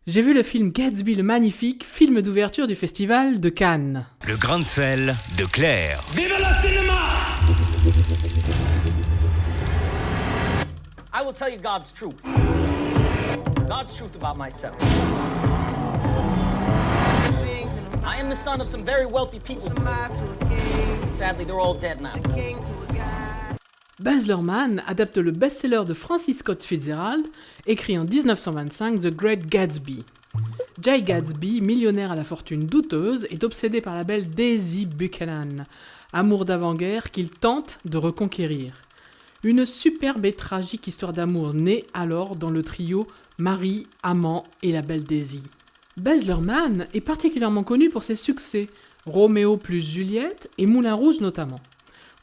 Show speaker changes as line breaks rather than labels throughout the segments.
J'ai vu le film Gatsby le Magnifique, film d'ouverture du festival de Cannes.
Le grain de sel de Claire.
Vive le cinéma!
I will tell you God's truth. God's truth about myself. I am the son of some very wealthy people. Sadly, they're all dead now.
Baz Luhrmann adapte le best-seller de Francis Scott Fitzgerald, écrit en 1925, The Great Gatsby. Jay Gatsby, millionnaire à la fortune douteuse, est obsédé par la belle Daisy Buchanan, amour d'avant-guerre qu'il tente de reconquérir. Une superbe et tragique histoire d'amour naît alors dans le trio Mari, amant et la belle Daisy. Baz Luhrmann est particulièrement connu pour ses succès, Roméo plus Juliette et Moulin Rouge notamment.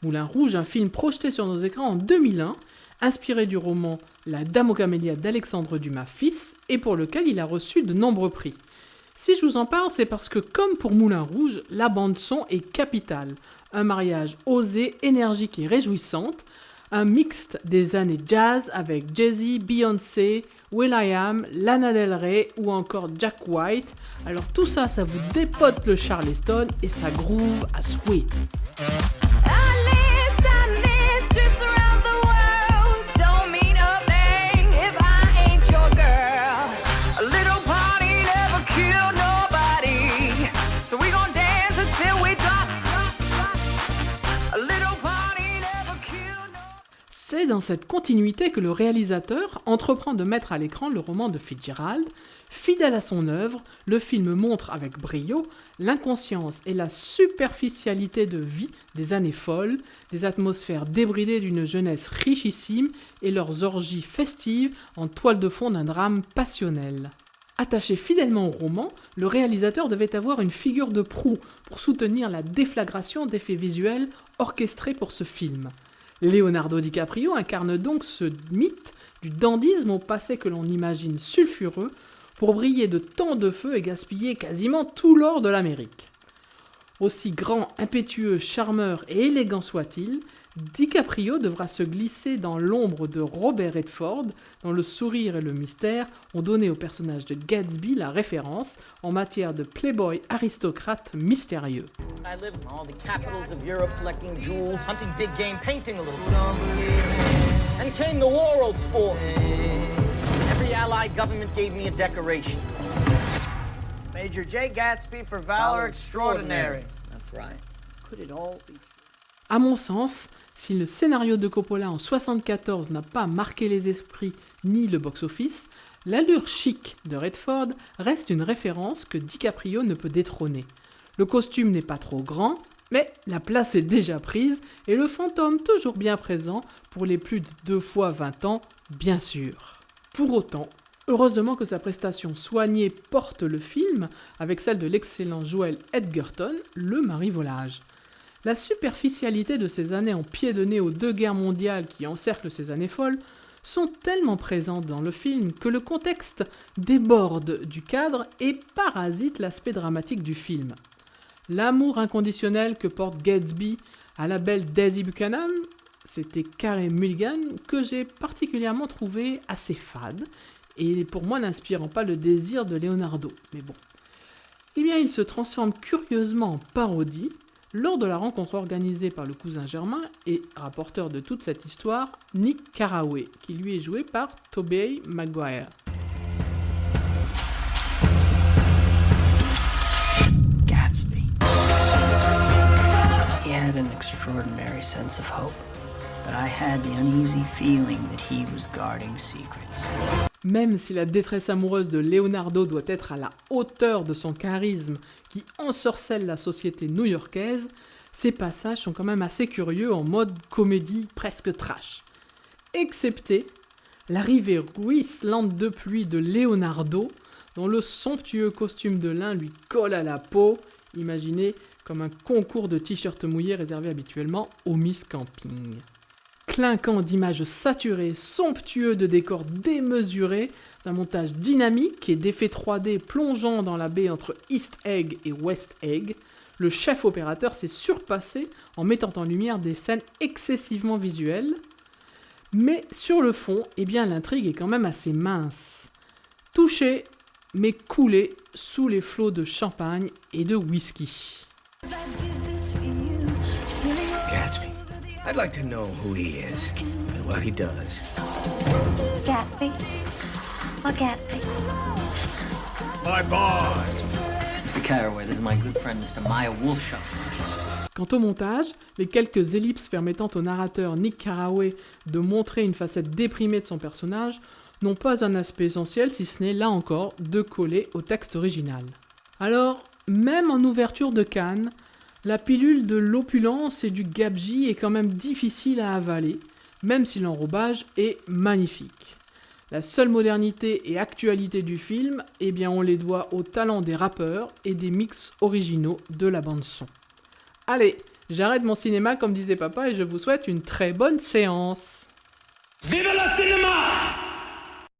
Moulin Rouge, un film projeté sur nos écrans en 2001, inspiré du roman La Dame aux camélias d'Alexandre Dumas fils, et pour lequel il a reçu de nombreux prix. Si je vous en parle, c'est parce que, comme pour Moulin Rouge, la bande-son est capitale. Un mariage osé, énergique et réjouissante, un mixte des années jazz avec Jay-Z, Beyoncé, will.i.am, Lana Del Rey ou encore Jack White. Alors tout ça, ça vous dépote le Charleston et ça groove à souhait. C'est dans cette continuité que le réalisateur entreprend de mettre à l'écran le roman de Fitzgerald. Fidèle à son œuvre, le film montre avec brio l'inconscience et la superficialité de vie des années folles, des atmosphères débridées d'une jeunesse richissime et leurs orgies festives en toile de fond d'un drame passionnel. Attaché fidèlement au roman, le réalisateur devait avoir une figure de proue pour soutenir la déflagration d'effets visuels orchestrés pour ce film. Leonardo DiCaprio incarne donc ce mythe du dandysme au passé que l'on imagine sulfureux pour briller de tant de feu et gaspiller quasiment tout l'or de l'Amérique. Aussi grand, impétueux, charmeur et élégant soit-il, DiCaprio devra se glisser dans l'ombre de Robert Redford, dont le sourire et le mystère ont donné au personnage de Gatsby la référence en matière de playboy aristocrate mystérieux.
I lived in all the capitals of Europe, collecting jewels, hunting big game, painting a little. Then came the war, old sport. Every allied government gave me a decoration.
Major J. Gatsby for valor extraordinary.
That's right.
Could it all be...
À mon sens, si le scénario de Coppola en 1974 n'a pas marqué les esprits ni le box-office, l'allure chic de Redford reste une référence que DiCaprio ne peut détrôner. Le costume n'est pas trop grand, mais la place est déjà prise et le fantôme toujours bien présent pour les plus de 2 fois 20 ans, bien sûr. Pour autant, heureusement que sa prestation soignée porte le film avec celle de l'excellent Joel Edgerton, le mari-volage. La superficialité de ces années en pied de nez aux 2 guerres mondiales qui encerclent ces années folles sont tellement présentes dans le film que le contexte déborde du cadre et parasite l'aspect dramatique du film. L'amour inconditionnel que porte Gatsby à la belle Daisy Buchanan, c'était Carey Mulligan, que j'ai particulièrement trouvé assez fade et pour moi n'inspirant pas le désir de Leonardo. Mais bon. Eh bien, il se transforme curieusement en parodie lors de la rencontre organisée par le cousin germain et rapporteur de toute cette histoire, Nick Carraway, qui lui est joué par Tobey Maguire.
Gatsby. He had an extraordinary sense of hope, but I had the uneasy feeling that he was guarding secrets.
Même si la détresse amoureuse de Leonardo doit être à la hauteur de son charisme qui ensorcelle la société new-yorkaise, ces passages sont quand même assez curieux en mode comédie presque trash. Excepté l'arrivée ruisselante de pluie de Leonardo, dont le somptueux costume de lin lui colle à la peau, imaginez comme un concours de t-shirts mouillés réservé habituellement aux Miss Camping. Clinquant d'images saturées, somptueux de décors démesurés, d'un montage dynamique et d'effets 3D plongeant dans la baie entre East Egg et West Egg, le chef opérateur s'est surpassé en mettant en lumière des scènes excessivement visuelles. Mais sur le fond, eh bien, l'intrigue est quand même assez mince. Touché, mais coulé sous les flots de champagne et de whisky.
Gatsby. I'd like to know who he is and what he does.
Gatsby? What Gatsby?
My boss.
Mr. Carraway, this is my good friend, Mr. Maya Wolfshaw.
Quant au montage, les quelques ellipses permettant au narrateur Nick Carraway de montrer une facette déprimée de son personnage n'ont pas un aspect essentiel si ce n'est, là encore, de coller au texte original. Alors, même en ouverture de Cannes, la pilule de l'opulence et du gabegie est quand même difficile à avaler, même si l'enrobage est magnifique. La seule modernité et actualité du film, eh bien on les doit au talent des rappeurs et des mix originaux de la bande-son. Allez, j'arrête mon cinéma comme disait papa et je vous souhaite une très bonne séance.
Vive le cinéma!